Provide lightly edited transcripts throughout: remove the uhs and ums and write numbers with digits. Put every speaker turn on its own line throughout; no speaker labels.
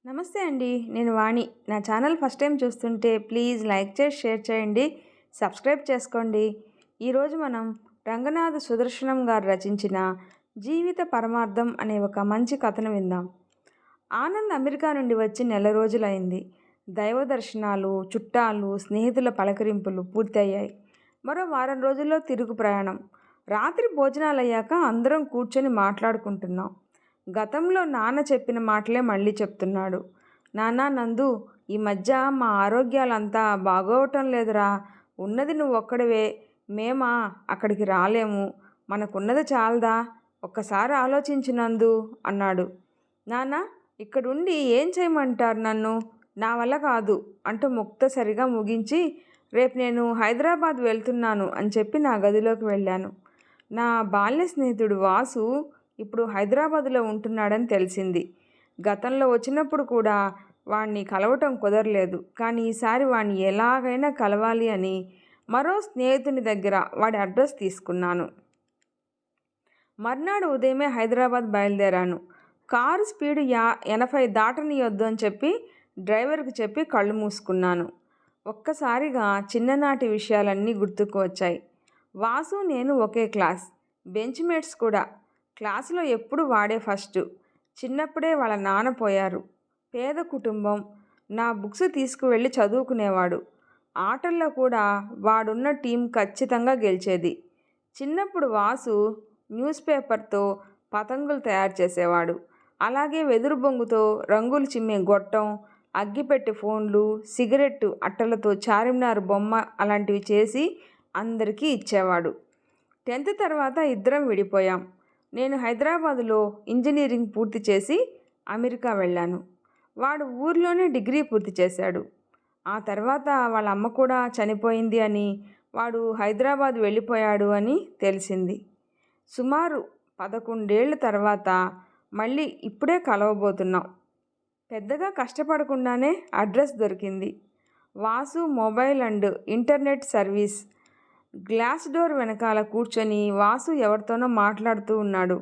నమస్తే అండి. నేను వాణి. నా ఛానల్ ఫస్ట్ టైం చూస్తుంటే ప్లీజ్ లైక్ చేసి షేర్ చేయండి. సబ్స్క్రైబ్ చేసుకోండి. ఈరోజు మనం రంగనాథ సుదర్శనం గారు రచించిన జీవిత పరమార్థం అనే ఒక మంచి కథను విందాం. ఆనంద్ అమెరికా నుండి వచ్చి నెల రోజులైంది. దైవ దర్శనాలు, చుట్టాలు, స్నేహితుల పలకరింపులు పూర్తయ్యాయి. మరో వారం రోజుల్లో తిరుగు ప్రయాణం. రాత్రి భోజనాలయ్యాక అందరం కూర్చొని మాట్లాడుకుంటున్నాం. గతంలో నాన్న చెప్పిన మాటలే మళ్ళీ చెప్తున్నాడు. నాన్నా నందు, ఈ మధ్య మా ఆరోగ్యాలంతా బాగోవటం లేదురా. ఉన్నది నువ్వు ఒక్కడివే. మేమా అక్కడికి రాలేము. మనకున్నది చాలదా? ఒక్కసారి ఆలోచించు నందు అన్నాడు. నాన్న, ఇక్కడుండి ఏం చేయమంటారు నన్ను? నా వల్ల కాదు అంటూ ముక్తసరిగా ముగించి, రేపు నేను హైదరాబాద్ వెళ్తున్నాను అని చెప్పి నా గదిలోకి వెళ్ళాను. నా బాల్య స్నేహితుడు వాసు ఇప్పుడు హైదరాబాదులో ఉంటున్నాడని తెలిసింది. గతంలో వచ్చినప్పుడు కూడా వాణ్ణి కలవటం కుదరలేదు. కానీ ఈసారి వాణ్ణి ఎలాగైనా కలవాలి అని మరో స్నేహితుని దగ్గర వాడి అడ్రస్ తీసుకున్నాను. మర్నాడు ఉదయమే హైదరాబాద్ బయలుదేరాను. కారు స్పీడు 80 దాటనీయొద్దు అని చెప్పి డ్రైవర్కి చెప్పి కళ్ళు మూసుకున్నాను. ఒక్కసారిగా చిన్ననాటి విషయాలన్నీ గుర్తుకు వచ్చాయి. వాసు నేను ఒకే క్లాస్, బెంచ్ మేట్స్ కూడా. క్లాసులో ఎప్పుడు వాడే ఫస్ట్. చిన్నప్పుడే వాళ్ళ నాన్న పోయారు. పేద కుటుంబం. నా బుక్స్ తీసుకువెళ్ళి చదువుకునేవాడు. ఆటల్లో కూడా వాడున్న టీం ఖచ్చితంగా గెలిచేది. చిన్నప్పుడు వాసు న్యూస్ పేపర్తో పతంగులు తయారు చేసేవాడు. అలాగే వెదురు బొంగుతో రంగులు చిమ్మే గొట్టం, అగ్గిపెట్టె ఫోన్లు, సిగరెట్టు అట్టలతో చార్మినార్ బొమ్మ అలాంటివి చేసి అందరికీ ఇచ్చేవాడు. 10th తర్వాత ఇద్దరం విడిపోయాం. నేను హైదరాబాదులో ఇంజనీరింగ్ పూర్తి చేసి అమెరికా వెళ్ళాను. వాడు ఊర్లోనే డిగ్రీ పూర్తి చేశాడు. ఆ తర్వాత వాళ్ళ అమ్మ కూడా చనిపోయింది అని, వాడు హైదరాబాద్ వెళ్ళిపోయాడు అని తెలిసింది. సుమారు 11 ఏళ్ల తర్వాత మళ్ళీ ఇప్పుడే కలవబోతున్నాం. పెద్దగా కష్టపడకుండానే అడ్రస్ దొరికింది. Vasu mobile and internet service. Glass door వెనకాల కూర్చొని వాసు ఎవరితోనో మాట్లాడుతూ ఉన్నాడు.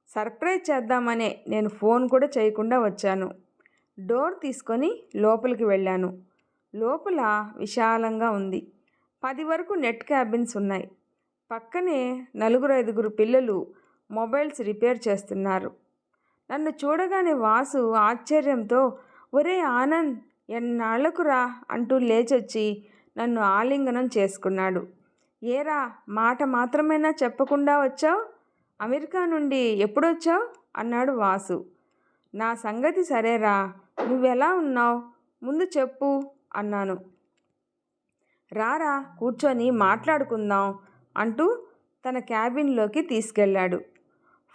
సర్ప్రైజ్ చేద్దామనే నేను ఫోన్ కూడా చేయకుండా వచ్చాను. డోర్ తీసుకొని లోపలికి వెళ్ళాను. లోపల విశాలంగా ఉంది. 10 వరకు నెట్ క్యాబిన్స్ ఉన్నాయి. పక్కనే 4-5 పిల్లలు మొబైల్స్ రిపేర్ చేస్తున్నారు. నన్ను చూడగానే వాసు ఆశ్చర్యంతో, ఒరే ఆనంద్, ఎన్నాళ్లకురా అంటూ లేచొచ్చి నన్ను ఆలింగనం చేసుకున్నాడు. ఏరా, మాట మాత్రమేనా చెప్పకుండా వచ్చావు? అమెరికా నుండి ఎప్పుడొచ్చావు అన్నాడు వాసు. నా సంగతి సరేరా, నువ్వెలా ఉన్నావు ముందు చెప్పు అన్నాను. రారా కూర్చొని మాట్లాడుకుందాం అంటూ తన క్యాబిన్లోకి తీసుకెళ్ళాడు.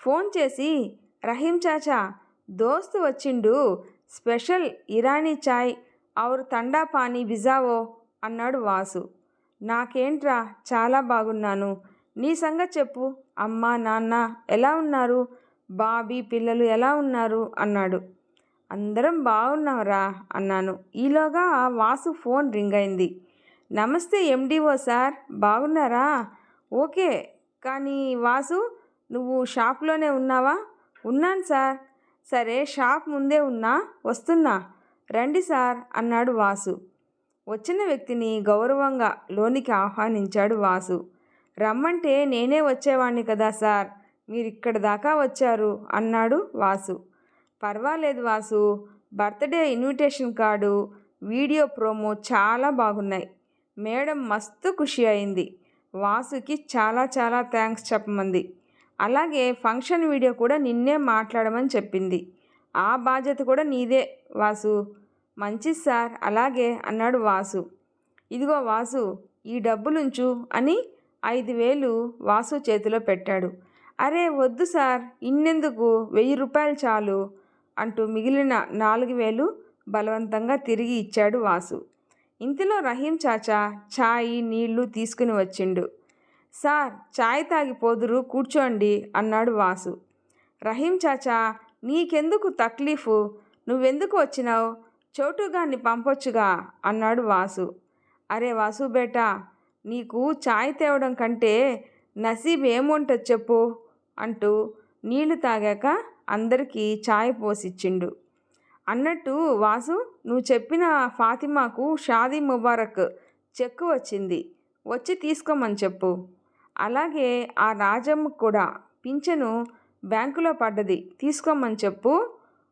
ఫోన్ చేసి, రహీం చాచా, దోస్తు వచ్చిండు, స్పెషల్ ఇరానీ చాయ్ ఔర్ తండా పానీ బిజావో అన్నాడు వాసు. నాకేంట్రా, చాలా బాగున్నాను. నీ సంగతి చెప్పు. అమ్మ నాన్న ఎలా ఉన్నారు? బాబీ పిల్లలు ఎలా ఉన్నారు అన్నాడు. అందరం బాగున్నాంరా అన్నాను. ఈలోగా వాసు ఫోన్ రింగ్ అయింది. నమస్తే ఎండిఓ సార్, బాగున్నారా? ఓకే. కానీ వాసు, నువ్వు షాప్లోనే ఉన్నావా? ఉన్నాను సార్. సరే, షాప్ ముందే ఉన్నా, వస్తున్నా, రండి సార్ అన్నాడు వాసు. వచ్చిన వ్యక్తిని గౌరవంగా లోనికి ఆహ్వానించాడు వాసు. రమ్మంటే నేనే వచ్చేవాణ్ణి కదా సార్, మీరిక్కడి దాకా వచ్చారు అన్నాడు వాసు. పర్వాలేదు Vasu, birthday invitation card, video promo చాలా బాగున్నాయి. మేడం మస్తు ఖుషి అయింది. వాసుకి చాలా చాలా థ్యాంక్స్ చెప్పమంది. అలాగే ఫంక్షన్ వీడియో కూడా నిన్నే మాట్లాడమని చెప్పింది. ఆ బాధ్యత కూడా నీదే వాసు. మంచిది సార్, అలాగే అన్నాడు వాసు. ఇదిగో వాసు, ఈ డబ్బులుంచు అని 5,000 వాసు చేతిలో పెట్టాడు. అరే వద్దు సార్, ఇన్నెందుకు, 1000 రూపాయలు చాలు అంటూ మిగిలిన 4,000 బలవంతంగా తిరిగి ఇచ్చాడు వాసు. ఇంతలో రహీం చాచా ఛాయ్ నీళ్లు తీసుకుని వచ్చిండు. సార్, ఛాయ్ తాగిపోదురు, కూర్చోండి అన్నాడు వాసు. రహీం చాచా, నీకెందుకు తక్లీఫు, నువ్వెందుకు వచ్చినావు? చోటుగాన్ని పంపొచ్చుగా అన్నాడు వాసు. అరే వాసు బేటా, నీకు ఛాయ్ తేవడం కంటే నసీబ్ ఏముంటుంది చెప్పు అంటూ నీళ్లు తాగాక అందరికీ ఛాయ్ పోసిచ్చిండు. అన్నట్టు వాసు, నువ్వు చెప్పిన ఫాతిమాకు షాదీ ముబారక్ చెక్కు వచ్చింది, వచ్చి తీసుకోమని చెప్పు. అలాగే ఆ రాజమ్మకు కూడా పింఛను బ్యాంకులో పడ్డది, తీసుకోమని చెప్పు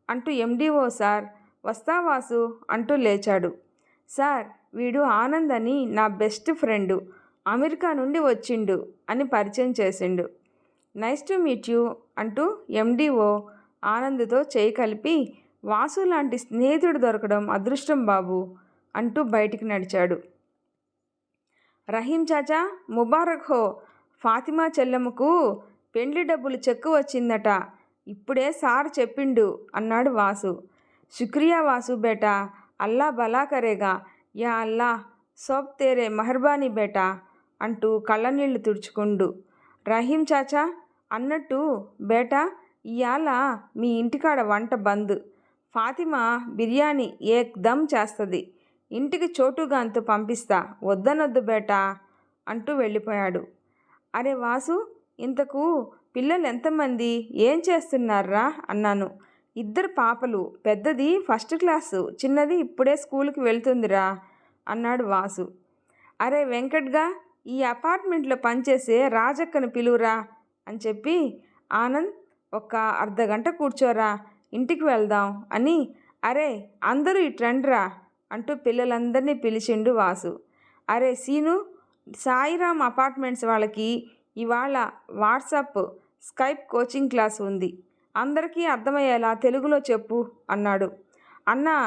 అంటూ ఎండిఓ సార్ వస్తా వాసు అంటూ లేచాడు. సార్, వీడు ఆనంద్ అని నా బెస్ట్ ఫ్రెండు, అమెరికా నుండి వచ్చిండు అని పరిచయం చేసిండు. నైస్ టు మీట్ యూ అంటూ ఎండిఓ ఆనంద్తో చేయి కలిపి, వాసు లాంటి స్నేహితుడు దొరకడం అదృష్టం బాబు అంటూ బయటికి నడిచాడు. రహీం చాచా, ముబారక్ హో, ఫాతిమా చెల్లెమ్మకు పెండ్లి డబ్బులు చెక్కు వచ్చిందట, ఇప్పుడే సార్ చెప్పిండు అన్నాడు వాసు. శుక్రియా వాసు బేటా, అల్లా భలా కరేగా, యా అల్లా సోబ్ తేరే మెహర్బానీ బేటా అంటూ కళ్ళనీళ్లు తుడుచుకుండు. రహీం చాచా అన్నట్టు బేటా, ఇయాల మీ ఇంటికాడ వంట బంద్, ఫాతిమా బిర్యానీ ఏక్దమ్ చేస్తుంది, ఇంటికి చోటుగాంతో పంపిస్తా, వద్దనొద్దు బేటా అంటూ వెళ్ళిపోయాడు. అరే వాసు, ఇంతకు పిల్లలు ఎంతమంది, ఏం చేస్తున్నారా అన్నాను. 2 పాపలు, పెద్దది ఫస్ట్ క్లాసు, చిన్నది ఇప్పుడే స్కూల్కి వెళ్తుందిరా అన్నాడు వాసు. అరే వెంకట్గా, ఈ అపార్ట్మెంట్లో పనిచేసే రాజక్కను పిలువురా అని చెప్పి, ఆనంద్ ఒక అర్ధగంట కూర్చోరా, ఇంటికి వెళ్దాం అని, అరే అందరూ ఇట్రండ్రా అంటూ పిల్లలందరినీ పిలిచిండు వాసు. అరే సీను, సాయిరామ్ అపార్ట్మెంట్స్ వాళ్ళకి ఇవాళ వాట్సాప్ స్కైప్ కోచింగ్ క్లాస్ ఉంది, అందరికీ అర్థమయ్యేలా తెలుగులో చెప్పు అన్నాడు. అన్నా,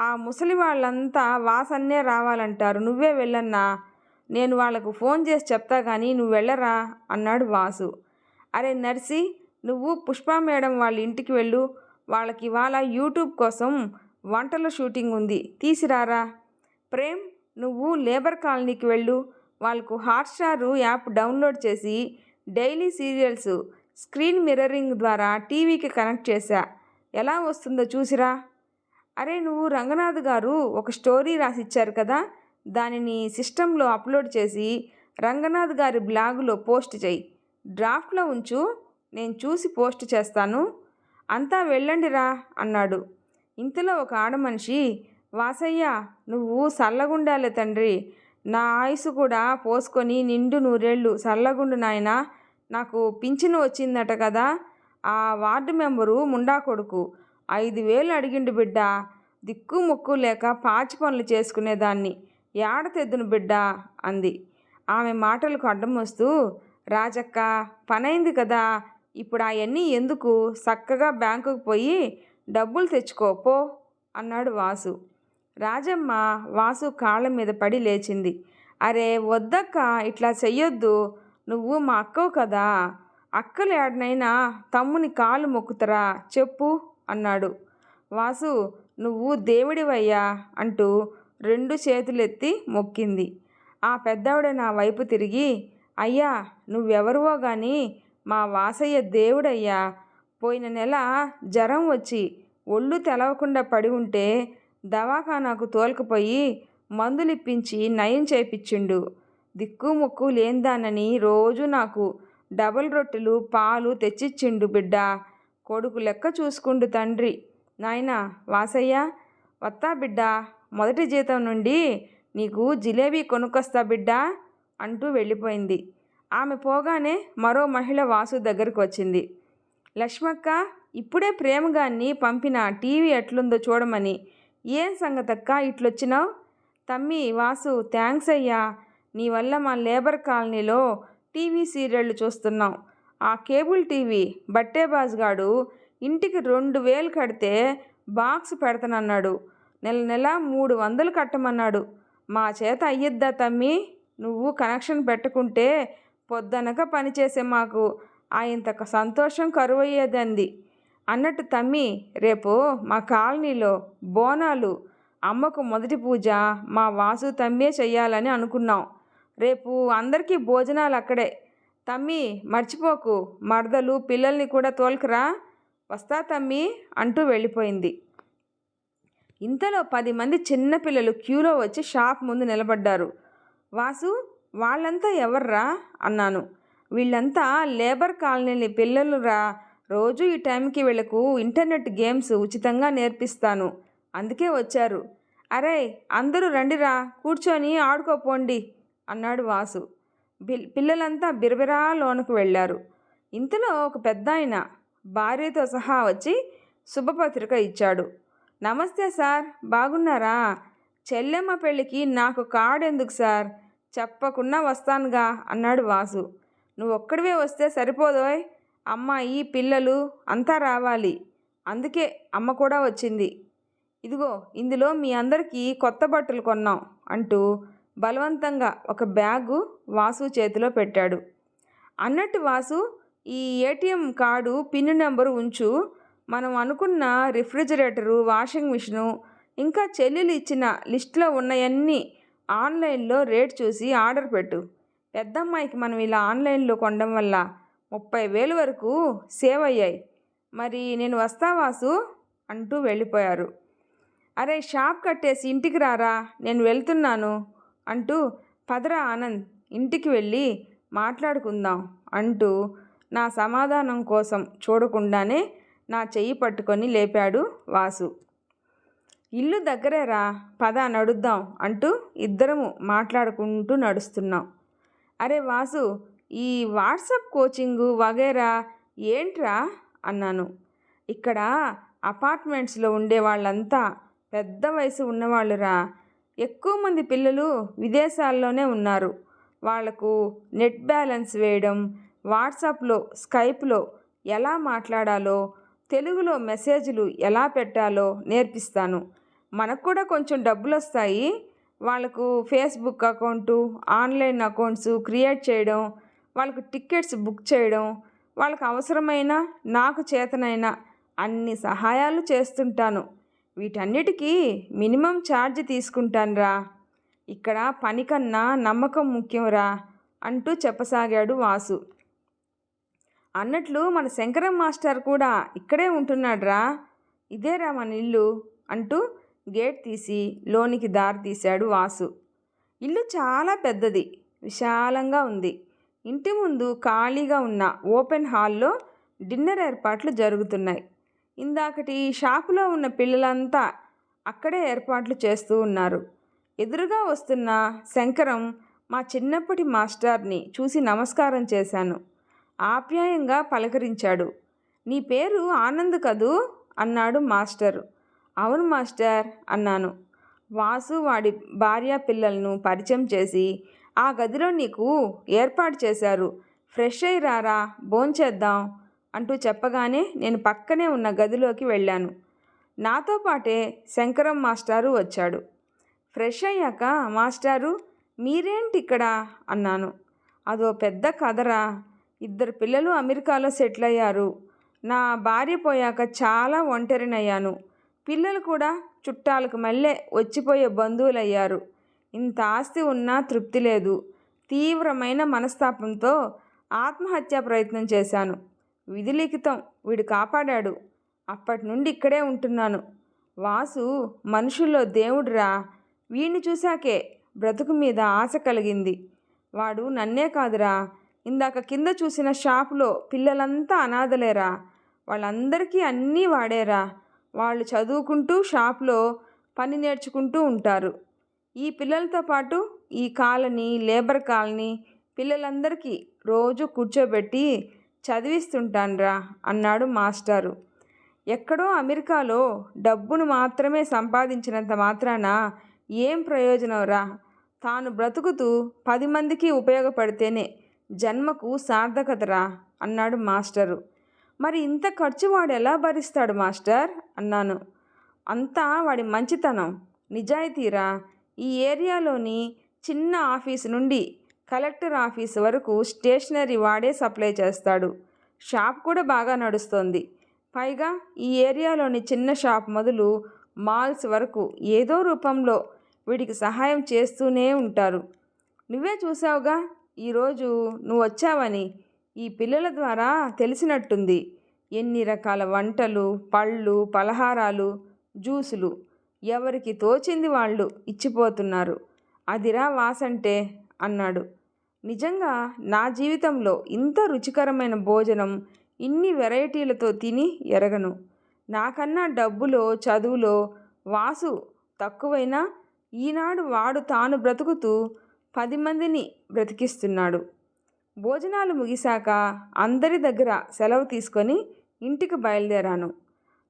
ఆ ముసలి వాళ్ళంతా వాసన్నే రావాలంటారు, నువ్వే వెళ్ళన్నా, నేను వాళ్లకు ఫోన్ చేసి చెప్తా కానీ నువ్వు వెళ్ళరా అన్నాడు వాసు. అరే నర్సి, నువ్వు పుష్పా మేడం వాళ్ళ ఇంటికి వెళ్ళు, వాళ్ళకి ఇవాళ యూట్యూబ్ కోసం వంటల షూటింగ్ ఉంది, తీసిరారా. ప్రేమ్, నువ్వు లేబర్ కాలనీకి వెళ్ళు, వాళ్ళకు హాట్స్టార్ యాప్ డౌన్లోడ్ చేసి డైలీ సీరియల్స్ స్క్రీన్ మిర్రరింగ్ ద్వారా టీవీకి కనెక్ట్ చేశా, ఎలా వస్తుందో చూసిరా. అరే నువ్వు రంగనాథ్ గారు ఒక స్టోరీ రాసిచ్చారు కదా, దానిని సిస్టంలో అప్లోడ్ చేసి రంగనాథ్ గారి బ్లాగులో పోస్ట్ చేయి, డ్రాఫ్ట్లో ఉంచు, నేను చూసి పోస్ట్ చేస్తాను, అంతా వెళ్ళండిరా అన్నాడు. ఇంతలో ఒక ఆడమనిషి, వాసయ్య నువ్వు సల్లగుండాలే తండ్రి, నా ఆయుసు కూడా పోసుకొని నిండు 100 సల్లగుండు నాయనా, నాకు పింఛను వచ్చిందట కదా, ఆ వార్డు మెంబరు ముండా కొడుకు 5,000 అడిగిండు బిడ్డ, దిక్కు ముక్కు లేక పాచి పనులు చేసుకునేదాన్ని, ఏడ తెద్దును బిడ్డ అంది. ఆమె మాటలకు అడ్డం వస్తూ, రాజక్క పనైంది కదా, ఇప్పుడు అవన్నీ ఎందుకు, చక్కగా బ్యాంకుకు పోయి డబ్బులు తెచ్చుకోపో అన్నాడు వాసు. రాజమ్మ వాసు కాళ్ళ మీద పడి లేచింది. అరే వద్దక్క, ఇట్లా చెయ్యొద్దు, నువ్వు మా అక్కవు కదా, అక్కలు ఏడనైనా తమ్ముని కాలు మొక్కుతరా చెప్పు అన్నాడు. వాసు, నువ్వు దేవుడివయ్యా అంటూ 2 చేతులెత్తి మొక్కింది. ఆ పెద్దవిడ నా వైపు తిరిగి, అయ్యా నువ్వెవరువో గాని మా వాసయ్య దేవుడయ్యా, పోయిన నెల జ్వరం వచ్చి ఒళ్ళు తెలవకుండా పడి ఉంటే దవాఖానాకు తోలుకుపోయి మందులిప్పించి నయం చేయించిండు, దిక్కు ముక్కు లేందానని రోజు నాకు డబల్ రొట్టెలు పాలు తెచ్చిచ్చిండు బిడ్డ, కొడుకు లెక్క చూసుకుండు తండ్రి. నాయనా వాసయ్య, వత్తా బిడ్డ, మొదటి జీతం నుండి నీకు జిలేబీ కొనుక్కొస్తా బిడ్డ అంటూ వెళ్ళిపోయింది. ఆమె పోగానే మరో మహిళ వాసు దగ్గరకు వచ్చింది. లక్ష్మక్క, ఇప్పుడే ప్రేమగాన్ని పంపిన టీవీ ఎట్లుందో చూడమని, ఏం సంగతక్క ఇట్లొచ్చినావు. తమ్మి వాసు, థ్యాంక్స్ అయ్యా, నీ వల్ల మా లేబర్ కాలనీలో టీవీ సీరియళ్ళు చూస్తున్నాం. ఆ కేబుల్ టీవీ బట్టేబాజుగాడు ఇంటికి 2,000 కడితే బాక్స్ పెడతానన్నాడు, నెల నెల 300 కట్టమన్నాడు, మా చేత అయ్యిద్దా తమ్మి, నువ్వు కనెక్షన్ పెట్టుకుంటే పొద్దనక పనిచేసే మాకు ఆయంత సంతోషం కరువయ్యేదంది. అన్నట్టు తమ్మి, రేపు మా కాలనీలో బోనాలు, అమ్మకు మొదటి పూజ మా వాసు తమ్మే చెయ్యాలని అనుకున్నాం, రేపు అందరికీ భోజనాలు అక్కడే, తమ్మి మర్చిపోకు, మరదలు పిల్లల్ని కూడా తోలుకురా, వస్తా తమ్మి అంటూ వెళ్ళిపోయింది. ఇంతలో 10 మంది చిన్నపిల్లలు క్యూలో వచ్చి షాప్ ముందు నిలబడ్డారు. వాసు, వాళ్ళంతా ఎవర్రా అన్నాను. వీళ్ళంతా లేబర్ కాలనీ పిల్లలురా, రోజు ఈ టైంకి వీళ్ళకు ఇంటర్నెట్ గేమ్స్ ఉచితంగా నేర్పిస్తాను, అందుకే వచ్చారు. అరే అందరూ రండిరా, కూర్చొని ఆడుకోపోండి అన్నాడు వాసు. పిల్లలంతా బిరబిరా లోనకు వెళ్ళారు. ఇంతలో ఒక పెద్దాయన భార్యతో సహా వచ్చి శుభపత్రిక ఇచ్చాడు. నమస్తే సార్, బాగున్నారా? చెల్లెమ్మ పెళ్ళికి నాకు కార్డు ఎందుకు సార్, చెప్పకుండా వస్తానుగా అన్నాడు వాసు. నువ్వు ఒక్కడివే వస్తే సరిపోదోయ్, అమ్మాయి పిల్లలు అంతా రావాలి, అందుకే అమ్మ కూడా వచ్చింది. ఇదిగో ఇందులో మీ అందరికీ కొత్త బట్టలు కొన్నాం అంటూ బలవంతంగా ఒక బ్యాగు వాసు చేతిలో పెట్టాడు. అన్నట్టు వాసు, ఈ ఏటీఎం కార్డు పిన్ నెంబరు ఉంచు, మనం అనుకున్న రిఫ్రిజిరేటరు, వాషింగ్ మిషను, ఇంకా చెల్లెలు ఇచ్చిన లిస్టులో ఉన్నవన్నీ ఆన్లైన్లో రేట్ చూసి ఆర్డర్ పెట్టు. పెద్దమ్మాయికి మనం ఇలా ఆన్లైన్లో కొనడం వల్ల 30,000 వరకు సేవ్ అయ్యాయి. మరి నేను వస్తా వాసు అంటూ వెళ్ళిపోయారు. అరే షాప్ కట్టేసి ఇంటికి రారా, నేను వెళ్తున్నాను అంటూ పదరా ఆనంద్, ఇంటికి వెళ్ళి మాట్లాడుకుందాం అంటూ నా సమాధానం కోసం చూడకుండానే నా చెయ్యి పట్టుకొని లేపాడు వాసు. ఇల్లు దగ్గరేరా, పద నడుద్దాం అంటూ ఇద్దరము మాట్లాడుకుంటూ నడుస్తున్నాం. అరే వాసు, ఈ వాట్సాప్ కోచింగు వగైరా ఏంట్రా అన్నాను. ఇక్కడ అపార్ట్మెంట్స్లో ఉండే వాళ్ళంతా పెద్ద వయసు ఉన్నవాళ్ళురా, ఎక్కువ మంది పిల్లలు విదేశాల్లోనే ఉన్నారు. వాళ్లకు నెట్ బ్యాలెన్స్ వేయడం, వాట్సాప్లో స్కైప్లో ఎలా మాట్లాడాలో, తెలుగులో మెసేజ్లు ఎలా పెట్టాలో నేర్పిస్తాను. మనకు కూడా కొంచెం డబ్బులు వస్తాయి. వాళ్ళకు Facebook account, online accounts create చేయడం, వాళ్ళకు టికెట్స్ బుక్ చేయడం, వాళ్ళకు అవసరమైన నాకు చేతనైన అన్ని సహాయాలు చేస్తుంటాను. వీటన్నిటికీ మినిమం ఛార్జ్ తీసుకుంటానురా. ఇక్కడ పని కన్నా నమ్మకం ముఖ్యంరా అంటూ చెప్పసాగాడు వాసు. అన్నట్లు మన శంకరం మాస్టర్ కూడా ఇక్కడే ఉంటున్నాడురా, ఇదేరా మన ఇల్లు అంటూ గేట్ తీసి లోనికి దారి తీశాడు వాసు. ఇల్లు చాలా పెద్దది, విశాలంగా ఉంది. ఇంటి ముందు ఖాళీగా ఉన్న ఓపెన్ హాల్లో డిన్నర్ ఏర్పాట్లు జరుగుతున్నాయి. ఇందాకటి షాపులో ఉన్న పిల్లలంతా అక్కడే ఏర్పాట్లు చేస్తూ ఉన్నారు. ఎదురుగా వస్తున్న శంకరం మా చిన్నప్పటి మాస్టర్ని చూసి నమస్కారం చేశాను. ఆప్యాయంగా పలకరించాడు. నీ పేరు ఆనంద్ కదూ అన్నాడు మాస్టరు. అవును మాస్టర్ అన్నాను. వాసు వాడి భార్య పిల్లలను పరిచయం చేసి, ఆ గదిలో నీకు ఏర్పాటు చేశారు, ఫ్రెష్ అయ్యి రారా, భోంచేద్దాం అంటూ చెప్పగానే నేను పక్కనే ఉన్న గదిలోకి వెళ్ళాను. నాతో పాటే శంకరం మాస్టారు వచ్చాడు. ఫ్రెష్ అయ్యాక, మాస్టారు మీరేంటి ఇక్కడ అన్నాను. అదో పెద్ద కథరా, 2 పిల్లలు అమెరికాలో సెటిల్ అయ్యారు. నా భార్య పోయాక చాలా ఒంటరినయ్యాను. పిల్లలు కూడా చుట్టాలకు మళ్ళీ వచ్చిపోయే బంధువులయ్యారు. ఇంత ఆస్తి ఉన్నా తృప్తి లేదు. తీవ్రమైన మనస్తాపంతో ఆత్మహత్యా ప్రయత్నం చేశాను. విధిలిఖితం వీడు కాపాడాడు. అప్పటి నుండి ఇక్కడే ఉంటున్నాను. వాసు మనుషుల్లో దేవుడురా. వీడిని చూశాకే బ్రతుకు మీద ఆశ కలిగింది. వాడు నన్నే కాదురా, ఇందాక కింద చూసిన షాపులో పిల్లలంతా అనాథలేరా. వాళ్ళందరికీ అన్నీ వాడేరా. వాళ్ళు చదువుకుంటూ షాప్లో పని నేర్చుకుంటూ ఉంటారు. ఈ పిల్లలతో పాటు ఈ కాలనీ, లేబర్ కాలనీ పిల్లలందరికీ రోజు కూర్చోబెట్టి చదివిస్తుంటాన్రా అన్నాడు మాస్టారు. ఎక్కడో అమెరికాలో డబ్బును మాత్రమే సంపాదించినంత మాత్రాన ఏం ప్రయోజనంరా. తాను బ్రతుకుతూ 10 మందికి ఉపయోగపడితేనే జన్మకు సార్థకతరా అన్నాడు మాస్టరు. మరి ఇంత ఖర్చు వాడు ఎలా భరిస్తాడు మాస్టర్ అన్నాను. అంతా వాడి మంచితనం, నిజాయితీరా. ఈ ఏరియాలోని చిన్న ఆఫీసు నుండి కలెక్టర్ ఆఫీసు వరకు స్టేషనరీ వాడే సప్లై చేస్తాడు. షాప్ కూడా బాగా నడుస్తోంది. పైగా ఈ ఏరియాలోని చిన్న షాప్ మొదలు మాల్స్ వరకు ఏదో రూపంలో వీడికి సహాయం చేస్తూనే ఉంటారు. నువ్వే చూసావుగా, ఈరోజు నువ్వు వచ్చావని ఈ పిల్లల ద్వారా తెలిసినట్టుంది. ఎన్ని రకాల వంటలు, పళ్ళు, పలహారాలు, జ్యూసులు ఎవరికి తోచింది వాళ్ళు ఇచ్చిపోతున్నారు. అదిరా వాసంటే అన్నాడు. నిజంగా నా జీవితంలో ఇంత రుచికరమైన భోజనం ఇన్ని వెరైటీలతో తిని ఎరగను. నాకన్నా డబ్బులో చదువులో వాసు తక్కువైనా ఈనాడు వాడు తాను బ్రతుకుతూ 10 మందిని బ్రతికిస్తున్నాడు. భోజనాలు ముగిశాక అందరి దగ్గర సెలవు తీసుకొని ఇంటికి బయలుదేరాను.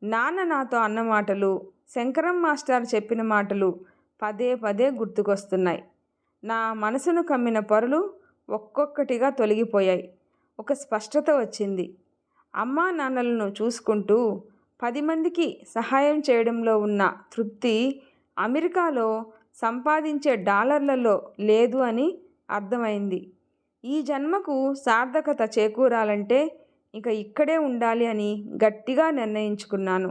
నాన్న నాతో అన్న మాటలు, శంకరం మాస్టర్ చెప్పిన మాటలు పదే పదే గుర్తుకొస్తున్నాయి. నా మనసును కమ్మిన పొరలు ఒక్కొక్కటిగా తొలగిపోయాయి. ఒక స్పష్టత వచ్చింది. అమ్మా నాన్నలను చూసుకుంటూ 10 మందికి సహాయం చేయడంలో ఉన్న తృప్తి అమెరికాలో సంపాదించే డాలర్లలో లేదు అని అర్థమైంది. ఈ జన్మకు సార్థకత చేకూరాలంటే ఇక ఇక్కడే ఉండాలి అని గట్టిగా నిర్ణయించుకున్నాను.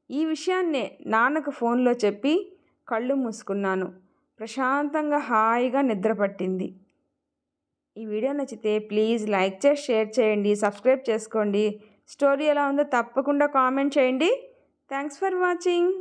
ఈ విషయాన్నే నాన్నకు ఫోన్లో చెప్పి కళ్ళు మూసుకున్నాను. ప్రశాంతంగా హాయిగా నిద్రపట్టింది. ఈ వీడియో నచ్చితే ప్లీజ్ లైక్ చేసి షేర్ చేయండి, సబ్స్క్రైబ్ చేసుకోండి. స్టోరీ ఎలా ఉందో తప్పకుండా కామెంట్ చేయండి. Thanks for watching.